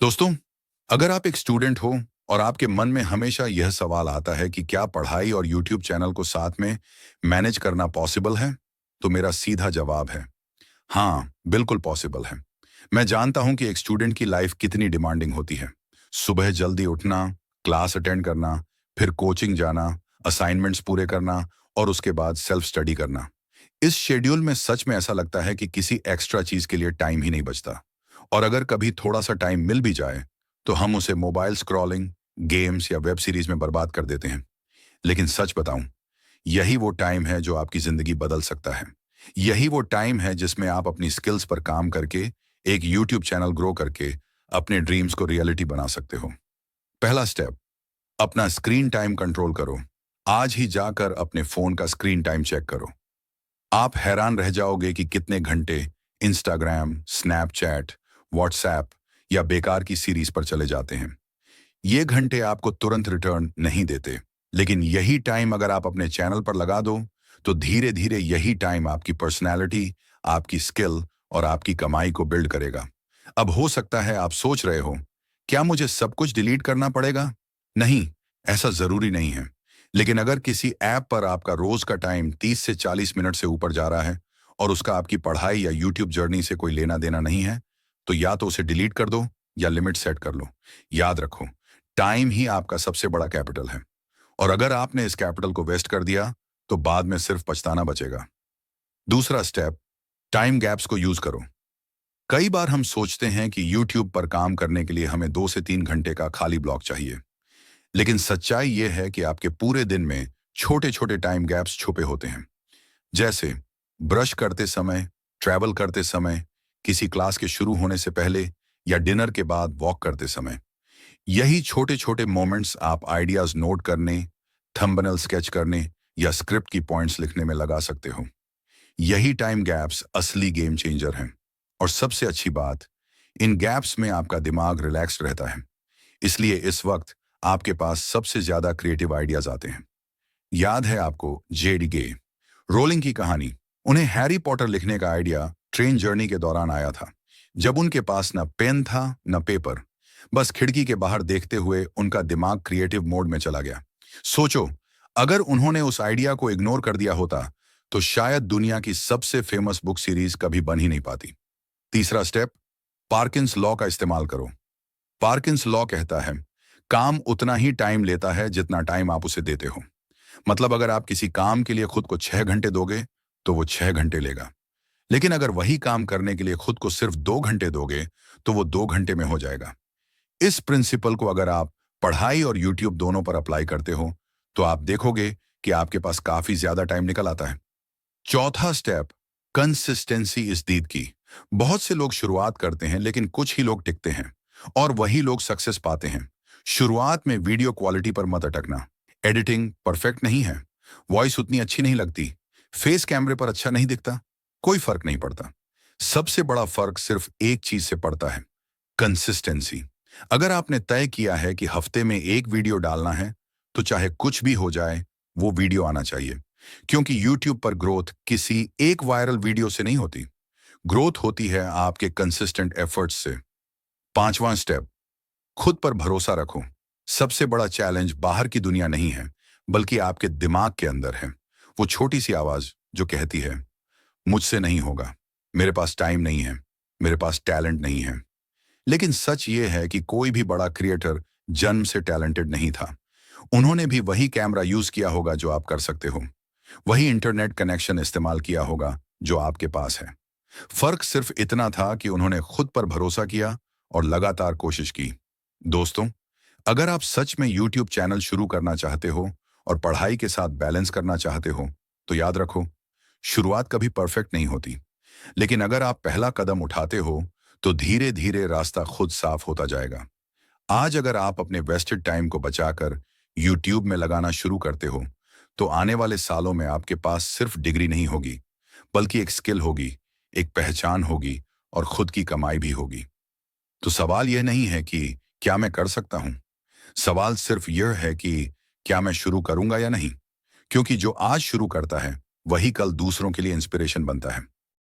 दोस्तों, अगर आप एक स्टूडेंट हो और आपके मन में हमेशा यह सवाल आता है कि क्या पढ़ाई और यूट्यूब चैनल को साथ में मैनेज करना पॉसिबल है, तो मेरा सीधा जवाब है हाँ, बिल्कुल पॉसिबल है। मैं जानता हूं कि एक स्टूडेंट की लाइफ कितनी डिमांडिंग होती है। सुबह जल्दी उठना, क्लास अटेंड करना, फिर कोचिंग जाना, असाइनमेंट्स पूरे करना और उसके बाद सेल्फ स्टडी करना। इस शेड्यूल में सच में ऐसा लगता है कि किसी एक्स्ट्रा चीज के लिए टाइम ही नहीं बचता। और अगर कभी थोड़ा सा टाइम मिल भी जाए, तो हम उसे मोबाइल स्क्रॉलिंग, गेम्स या वेब सीरीज में बर्बाद कर देते हैं। लेकिन सच बताऊं, यही वो टाइम है जो आपकी जिंदगी बदल सकता है। यही वो टाइम है जिसमें आप अपनी स्किल्स पर काम करके, एक यूट्यूब चैनल ग्रो करके अपने ड्रीम्स को रियलिटी बना सकते हो। पहला स्टेप, अपना स्क्रीन टाइम कंट्रोल करो। आज ही जाकर अपने फोन का स्क्रीन टाइम चेक करो। आप हैरान रह जाओगे कि कितने घंटे इंस्टाग्राम, स्नैपचैट, व्हाट्सएप या बेकार की सीरीज पर चले जाते हैं। ये घंटे आपको तुरंत रिटर्न नहीं देते, लेकिन यही टाइम अगर आप अपने चैनल पर लगा दो, तो धीरे धीरे यही टाइम आपकी पर्सनैलिटी, आपकी स्किल और आपकी कमाई को बिल्ड करेगा। अब हो सकता है आप सोच रहे हो, क्या मुझे सब कुछ डिलीट करना पड़ेगा? नहीं, ऐसा जरूरी नहीं है। लेकिन अगर किसी ऐप पर आपका रोज का टाइम 30 से 40 मिनट से ऊपर जा रहा है और उसका आपकी पढ़ाई या यूट्यूब जर्नी से कोई लेना देना नहीं है, तो या तो उसे डिलीट कर दो या लिमिट सेट कर लो। याद रखो, टाइम ही आपका सबसे बड़ा कैपिटल है, और अगर आपने इस कैपिटल को वेस्ट कर दिया, तो बाद में सिर्फ पछताना बचेगा। दूसरा स्टेप, टाइम गैप्स को यूज करो। कई बार हम सोचते हैं कि यूट्यूब पर काम करने के लिए हमें 2 से 3 घंटे का खाली ब्लॉक चाहिए। लेकिन सच्चाई यह है कि आपके पूरे दिन में छोटे छोटे टाइम गैप्स छुपे होते हैं। जैसे ब्रश करते समय, ट्रैवल करते समय, किसी क्लास के शुरू होने से पहले या डिनर के बाद वॉक करते समय। यही छोटे छोटे मोमेंट्स आप आइडियाज नोट करने, थंबनेल स्केच करने या स्क्रिप्ट की पॉइंट्स लिखने में लगा सकते हो। यही टाइम गैप्स असली गेम चेंजर हैं। और सबसे अच्छी बात, इन गैप्स में आपका दिमाग रिलैक्स्ड रहता है। इसलिए इस वक्त आपके पास सबसे ज्यादा क्रिएटिव आइडियाज आते हैं। याद है आपको जेडी गे, रोलिंग की कहानी? उन्हें हैरी पॉटर लिखने का आइडिया ट्रेन जर्नी के दौरान आया था, जब उनके पास न पेन था न पेपर। बस खिड़की के बाहर देखते हुए उनका दिमाग क्रिएटिव मोड में चला गया। सोचो, अगर उन्होंने उस आइडिया को इग्नोर कर दिया होता, तो शायद दुनिया की सबसे फेमस बुक सीरीज कभी बन ही नहीं पाती। तीसरा स्टेप, पार्किंस लॉ का इस्तेमाल करो। पार्किंस लॉ कहता है, काम उतना ही टाइम लेता है जितना टाइम आप उसे देते हो। मतलब अगर आप किसी काम के लिए खुद को 6 घंटे दोगे, तो वो 6 घंटे लेगा। लेकिन अगर वही काम करने के लिए खुद को सिर्फ 2 घंटे दोगे, तो वो 2 घंटे में हो जाएगा। इस प्रिंसिपल को अगर आप पढ़ाई और यूट्यूब दोनों पर अप्लाई करते हो, तो आप देखोगे कि आपके पास काफी ज्यादा टाइम निकल आता है। चौथा step, consistency is the key. बहुत से लोग शुरुआत करते हैं, लेकिन कुछ ही लोग टिकते हैं, और वही लोग सक्सेस पाते हैं। शुरुआत में वीडियो क्वालिटी पर मत अटकना। एडिटिंग परफेक्ट नहीं है, वॉइस उतनी अच्छी नहीं लगती, फेस कैमरे पर अच्छा नहीं दिखता, कोई फर्क नहीं पड़ता। सबसे बड़ा फर्क सिर्फ एक चीज से पड़ता है, कंसिस्टेंसी। अगर आपने तय किया है कि हफ्ते में एक वीडियो डालना है, तो चाहे कुछ भी हो जाए, वो वीडियो आना चाहिए। क्योंकि यूट्यूब पर ग्रोथ किसी एक वायरल वीडियो से नहीं होती, ग्रोथ होती है आपके कंसिस्टेंट एफर्ट्स से। पांचवां स्टेप, खुद पर भरोसा रखो। सबसे बड़ा चैलेंज बाहर की दुनिया नहीं है, बल्कि आपके दिमाग के अंदर है। वो छोटी सी आवाज जो कहती है, मुझसे नहीं होगा, मेरे पास टाइम नहीं है, मेरे पास टैलेंट नहीं है। लेकिन सच ये है कि कोई भी बड़ा क्रिएटर जन्म से टैलेंटेड नहीं था। उन्होंने भी वही कैमरा यूज किया होगा जो आप कर सकते हो, वही इंटरनेट कनेक्शन इस्तेमाल किया होगा जो आपके पास है। फर्क सिर्फ इतना था कि उन्होंने खुद पर भरोसा किया और लगातार कोशिश की। दोस्तों, अगर आप सच में यूट्यूब चैनल शुरू करना चाहते हो और पढ़ाई के साथ बैलेंस करना चाहते हो, तो याद रखो, शुरुआत कभी परफेक्ट नहीं होती। लेकिन अगर आप पहला कदम उठाते हो, तो धीरे धीरे रास्ता खुद साफ होता जाएगा। आज अगर आप अपने वेस्टेड टाइम को बचाकर यूट्यूब में लगाना शुरू करते हो, तो आने वाले सालों में आपके पास सिर्फ डिग्री नहीं होगी, बल्कि एक स्किल होगी, एक पहचान होगी और खुद की कमाई भी होगी। तो सवाल यह नहीं है कि क्या मैं कर सकता हूं, सवाल सिर्फ यह है कि क्या मैं शुरू करूंगा या नहीं। क्योंकि जो आज शुरू करता है, वही कल दूसरों के लिए इंस्पिरेशन बनता है।